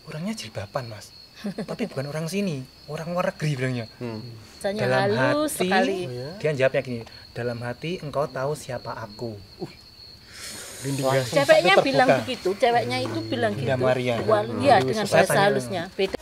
orangnya jilbaban mas, tapi bukan orang sini, orang luar negeri bilangnya. Rasanya Dalam halus hati, sekali. dia jawabnya gini, dalam hati engkau tahu siapa aku. Ceweknya bilang begitu, ceweknya itu bilang Bunda gitu. Maria. Iya, dengan Saya bahasa tanya, halusnya. Beda.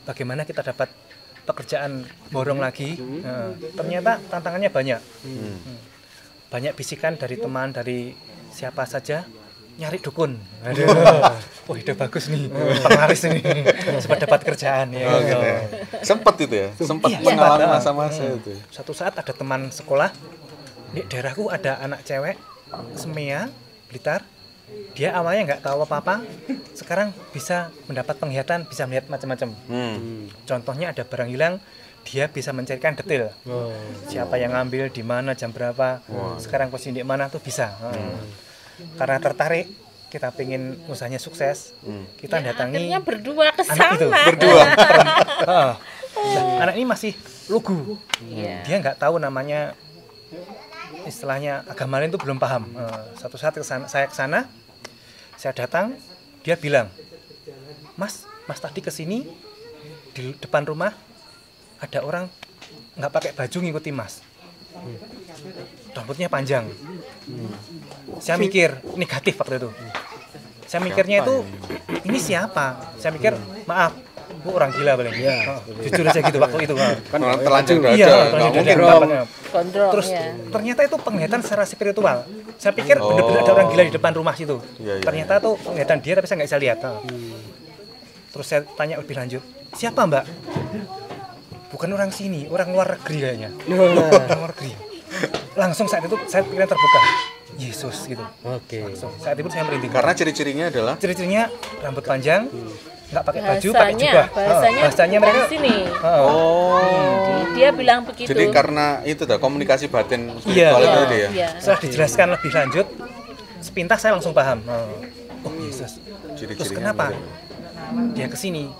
Bagaimana kita dapat pekerjaan borong lagi? Ternyata tantangannya banyak. Banyak bisikan dari teman, dari siapa saja, nyari dukun. Aduh, wah ide bagus nih, penglaris nih, cepat dapat kerjaan ya. Sempat itu ya, sempat Iya, mengalami sempat. masa-masa itu. Suatu saat ada teman sekolah di daerahku, ada anak cewek Semea Blitar. Dia awalnya nggak tahu apa-apa, sekarang bisa mendapat penglihatan, bisa melihat macam-macam. Contohnya ada barang hilang, dia bisa mencarikan detail. Siapa yang ngambil, di mana, jam berapa, sekarang posisi di mana tuh bisa. Karena tertarik, kita pengen usahanya sukses, kita datangi Akhirnya berdua ke anak itu. sana. Berdua. Anak ini masih lugu, Iya. dia nggak tahu namanya, istilahnya agama lain itu belum paham. Satu saat saya ke sana, saya datang, dia bilang, Mas tadi kesini di depan rumah ada orang nggak pakai baju ngikuti Mas, rambutnya panjang. Saya mikir negatif waktu itu. Saya mikirnya itu ini siapa? Saya mikir maaf, bu orang gila paling. Jujur aja gitu waktu itu. Kan orang telanjang dada, Iya, nggak mungkin telanjang. Gondrong. Terus ya. ternyata itu penglihatan secara spiritual. Saya pikir benar-benar ada orang gila di depan rumah situ. Iya, iya. Ternyata tuh penglihatan dia tapi saya nggak bisa lihat. Terus saya tanya lebih lanjut, siapa Mbak? Bukan orang sini, orang luar negeri kayaknya. Orang luar negeri. Langsung saat itu saya pikiran terbuka. Yesus gitu. Langsung. Saat itu saya merinding. Karena ciri-cirinya adalah Ciri-cirinya rambut panjang, nggak pakai baju, pakai jubah. Bahasanya mereka. dari sini. Dia bilang begitu. jadi karena itu tuh komunikasi batin Iya. spiritual itu dia. Iya. Setelah dijelaskan lebih lanjut, sepintas saya langsung paham. Oh Yesus. Ciri-cirinya Terus kenapa mirip. dia kesini?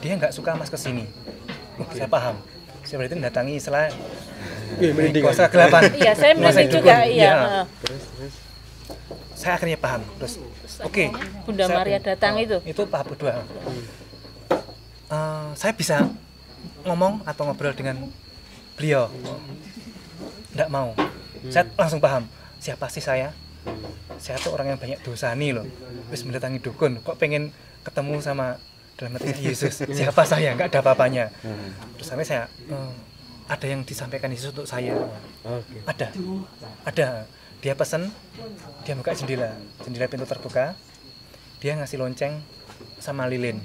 Dia nggak suka Mas kesini. Saya paham. Saya berarti mendatangi setelah kuasa kegelapan. Iya, saya Kuasa merinding juga. dukun. Iya. Saya akhirnya paham. Terus oke. Bunda Saya- Maria datang itu. Itu tahap kedua. Saya bisa ngomong atau ngobrol dengan beliau. Nggak mau. Saya langsung paham. Siapa sih saya? Saya tuh orang yang banyak dosa nih loh. Terus mendatangi dukun. Kok pengen ketemu sama dalam hati saya, Yesus? Siapa saya? Nggak ada apa-apanya. Terus sampai saya ada yang disampaikan Yesus untuk saya. Ada. Dia pesan, dia buka jendela pintu terbuka. Dia ngasih lonceng sama lilin.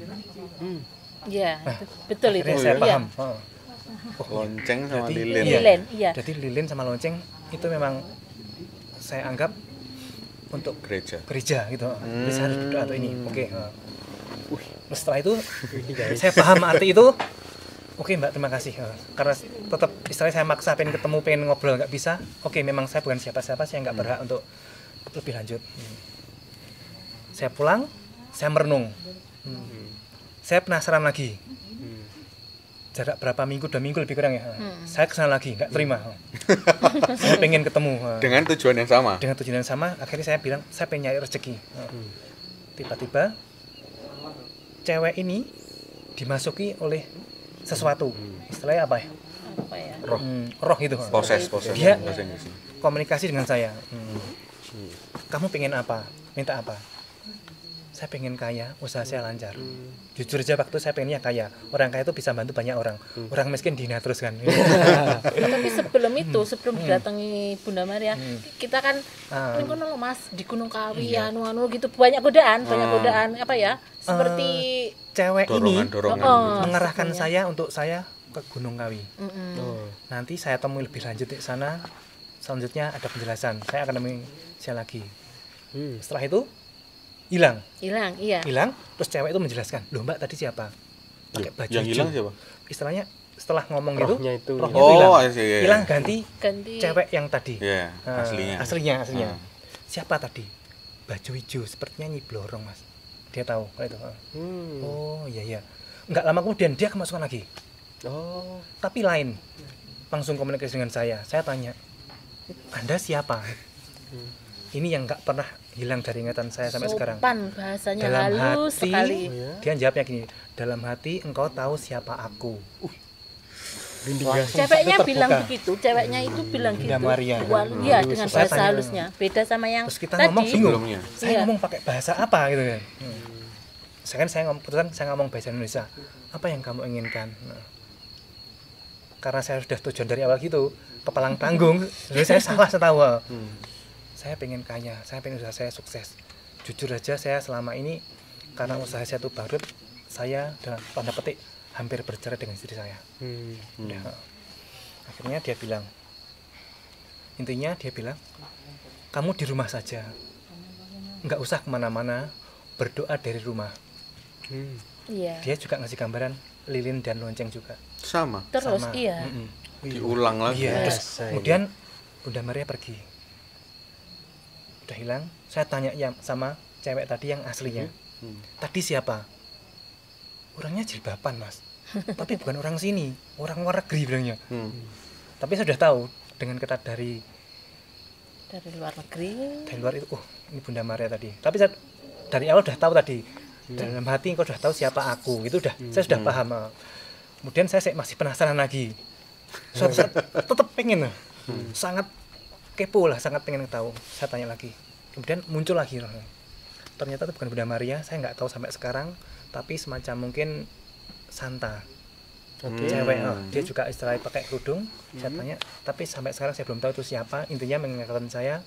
Iya, betul itu. Akhirnya saya Iya. paham. Lonceng sama Jadi- lilin. iya. Lilin, iya. Jadi lilin sama lonceng itu memang saya anggap untuk Gereja. gereja gitu. Jadi saya harus berdoa untuk ini. Oke. Terus setelah itu saya paham arti itu. Oke Mbak, terima kasih. Karena tetap istilahnya saya maksa pengen ketemu, pengen ngobrol nggak bisa. Oke, memang saya bukan siapa-siapa, saya nggak berhak untuk lebih lanjut. Saya pulang, saya merenung. Saya penasaran lagi. Jarak berapa minggu, 2 minggu lebih kurang ya. Saya kesana lagi, nggak terima. Saya pengen ketemu. Dengan tujuan yang sama. Dengan tujuan yang sama, akhirnya saya bilang, saya pengen nyari rezeki. Tiba-tiba, cewek ini dimasuki oleh sesuatu. Istilahnya apa ya? Apa ya? Roh itu. Proses. Dia bahasa Inggrisnya. komunikasi dengan saya. Kamu pengen apa? Minta apa? Saya pengen kaya, usaha saya lancar. Jujur aja waktu saya pengennya kaya. Orang kaya itu bisa bantu banyak orang. Orang miskin dihina terus kan. Tapi sebelum itu, sebelum didatangi Bunda Maria, kita kan ini kono loh Mas di Gunung Kawi, anu gitu banyak godaan apa ya? Seperti Cewek ini Dorongan. mengarahkan saya untuk saya ke Gunung Kawi. Nanti saya temui lebih lanjut di sana. Selanjutnya ada penjelasan. Saya akan temui saya lagi. Setelah itu hilang. iya. Hilang. Terus cewek itu menjelaskan, loh Mbak tadi siapa? Pakai baju Yang hijau. hilang siapa? Istilahnya setelah ngomong gitu Rohnya itu Oh, hilang. iya. Hilang ganti ganti cewek yang tadi. Iya, aslinya. Aslinya. Siapa tadi? Baju hijau, sepertinya Nyi Blorong, Mas. Dia tahu kalau itu. Oh, iya. Enggak lama kemudian dia kemasukan lagi. Oh, Tapi lain. Langsung komunikasi dengan saya. Saya tanya, "Anda siapa?" Ini yang enggak pernah hilang dari ingatan saya sampai sekarang. sopan bahasanya Dalam halus hati, sekali. dia jawabnya gini, "Dalam hati engkau tahu siapa aku." Ceweknya bilang begitu, ceweknya itu bilang gitu. Bunda Maria. Iya, dengan Saya bahasa tanya, halusnya. Beda sama yang terus kita tadi. ngomong bingung. Sebelumnya. Saya Iya. ngomong pakai bahasa apa gitu kan. Saya ngomong bahasa Indonesia. Apa yang kamu inginkan? Nah, karena saya sudah tujuan dari awal gitu, kepalang tanggung, jadi saya salah setahu. Saya pengen kaya, saya pengen usaha saya sukses. Jujur aja saya selama ini karena usaha saya itu bangkrut, saya dalam tanda petik hampir bercerai dengan istri saya. Udah. Akhirnya dia bilang, kamu di rumah saja, nggak usah kemana-mana, berdoa dari rumah. Iya. Dia juga ngasih gambaran lilin dan lonceng juga. Sama. Terus Sama. iya. Diulang lagi. Iya. Terus Biasa kemudian Bunda Maria pergi, udah hilang. Saya tanya yang sama cewek tadi yang aslinya, tadi siapa? Orangnya jilbaban, Mas. Tapi bukan orang sini, orang luar negeri bilangnya. Tapi saya sudah tahu dengan kata dari luar negeri. dari luar itu, ini Bunda Maria tadi. Tapi saya dari awal sudah tahu tadi. Dalam hati engkau sudah tahu siapa aku. Itu saya sudah paham. Kemudian saya masih penasaran lagi. Suatu saat tetap pengen. Sangat kepo lah, sangat pengen tahu. Saya tanya lagi. Kemudian muncul lagi. Ternyata itu bukan Bunda Maria, saya nggak tahu sampai sekarang. Tapi semacam mungkin Santa. Cewek, dia juga istilahnya pakai kerudung. Saya tanya, tapi sampai sekarang saya belum tahu itu siapa. Intinya mengingatkan saya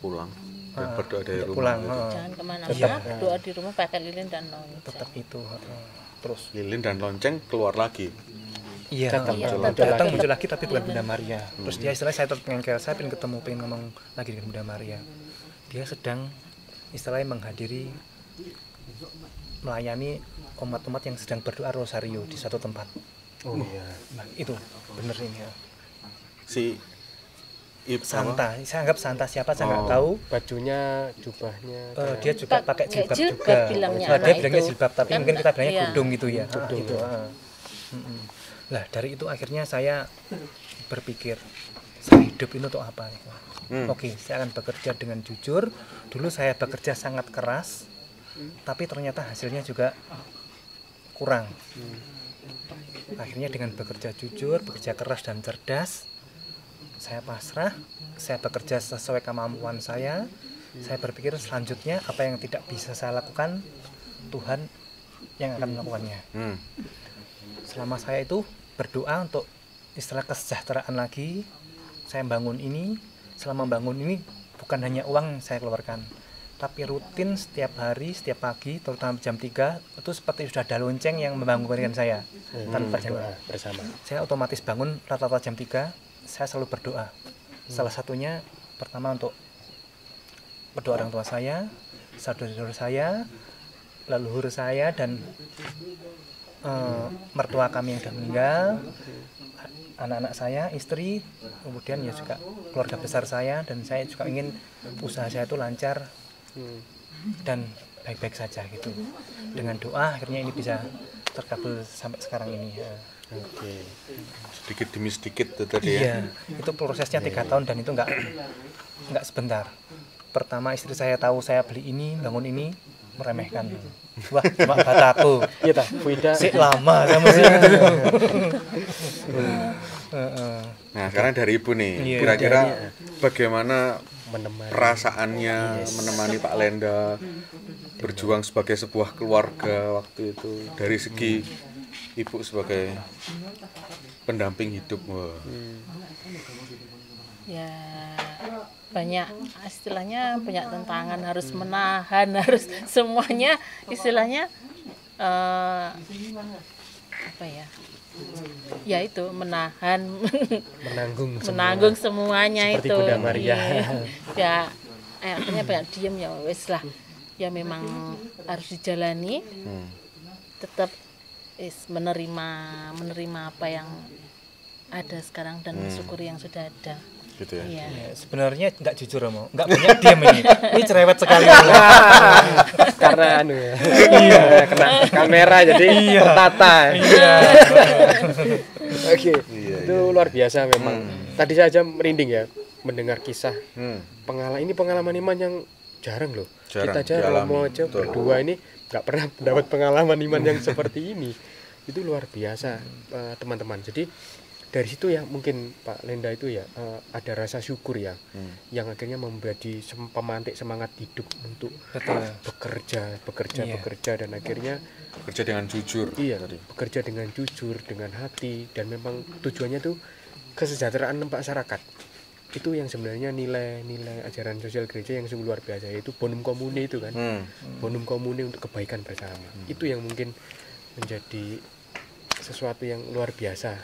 Pulang. Dan berdoa dari rumah. pulang. Jangan kemana-mana, Iya. doa di rumah pakai lilin dan lonceng. Tetap itu. Terus Lilin dan lonceng keluar lagi. iya, Datang datang muncul lagi tapi bukan Bunda Maria. Terus dia istilahnya saya terpengkel, saya pengen ketemu, pengen ngomong lagi dengan Bunda Maria. Dia sedang istilahnya menghadiri, melayani umat-umat yang sedang berdoa rosario di satu tempat. Oh iya. Nah, itu bener ini ya. Si Santa, saya anggap Santa siapa saya nggak tahu. Bajunya, jubahnya. Dia juga pakai jilbab jilbab juga. bilangnya Dia anak bilangnya itu. jilbab, tapi Kan, mungkin kita bilangnya iya. kudung gitu ya. Kudung, Gitu. ya. Lah dari itu akhirnya saya berpikir, saya hidup ini untuk apa? Oke, saya akan bekerja dengan jujur. Dulu saya bekerja sangat keras, tapi ternyata hasilnya juga kurang. Akhirnya dengan bekerja jujur, bekerja keras dan cerdas, saya pasrah, saya bekerja sesuai kemampuan saya. Saya berpikir selanjutnya apa yang tidak bisa saya lakukan, Tuhan yang akan melakukannya. Selama saya itu berdoa untuk istilah kesejahteraan lagi, saya bangun ini. Selama bangun ini bukan hanya uang saya keluarkan, tapi rutin setiap hari, setiap pagi, terutama jam 3 itu seperti sudah ada lonceng yang membangunkan saya tanpa jadwal. Bersama. Saya otomatis bangun rata-rata jam 3, saya selalu berdoa. Salah satunya pertama untuk kedua orang tua saya, saudara-saudara saya, leluhur saya, dan mertua kami yang sudah meninggal, anak-anak saya, istri, kemudian ya juga keluarga besar saya, dan saya juga ingin usaha saya itu lancar dan baik-baik saja gitu. Dengan doa akhirnya ini bisa terkabul sampai sekarang ini. Oke. Sedikit demi sedikit itu tadi ya. Iya, itu prosesnya 3 tahun dan itu nggak sebentar. Pertama istri saya tahu saya beli ini, bangun ini, meremehkan. Wah, cuma bataku. Iya ta, Wida. Sik lama sama sih. Nah, sekarang dari Ibu nih, Iya. kira-kira bagaimana Menemani. perasaannya menemani Pak Lenda berjuang sebagai sebuah keluarga waktu itu, dari segi Ibu sebagai pendamping hidup. Wah. Ya banyak istilahnya, banyak tantangan, harus menahan, harus semuanya istilahnya apa ya? Ya itu menahan, menanggung semuanya. Seperti itu. Bunda Maria. Ya akhirnya banyak diem, ya wes lah. Ya memang harus dijalani. Tetap menerima apa yang ada sekarang dan mensyukuri yang sudah ada. Gitu ya. Iya. Ya, sebenarnya nggak jujur Romo, nggak banyak diam ini cerewet sekali. Karena anu ya. Iya, kena kamera jadi tertata. Iya. Oke. Itu luar biasa memang. Tadi saja merinding ya mendengar kisah pengalaman iman yang jarang loh. Jarang Kita aja dialami. Romo aja berdua ini nggak pernah dapat pengalaman iman yang seperti ini. Itu luar biasa teman-teman. Jadi dari situ ya mungkin Pak Lenda itu ya ada rasa syukur ya yang akhirnya memberi pemantik semangat hidup untuk Betul. bekerja dan akhirnya Kerja dengan jujur. iya bekerja dengan jujur, dengan hati, dan memang tujuannya tuh kesejahteraan masyarakat. Itu yang sebenarnya nilai ajaran sosial gereja yang sungguh luar biasa, yaitu bonum commune itu kan. Bonum commune untuk kebaikan bersama. Itu yang mungkin menjadi sesuatu yang luar biasa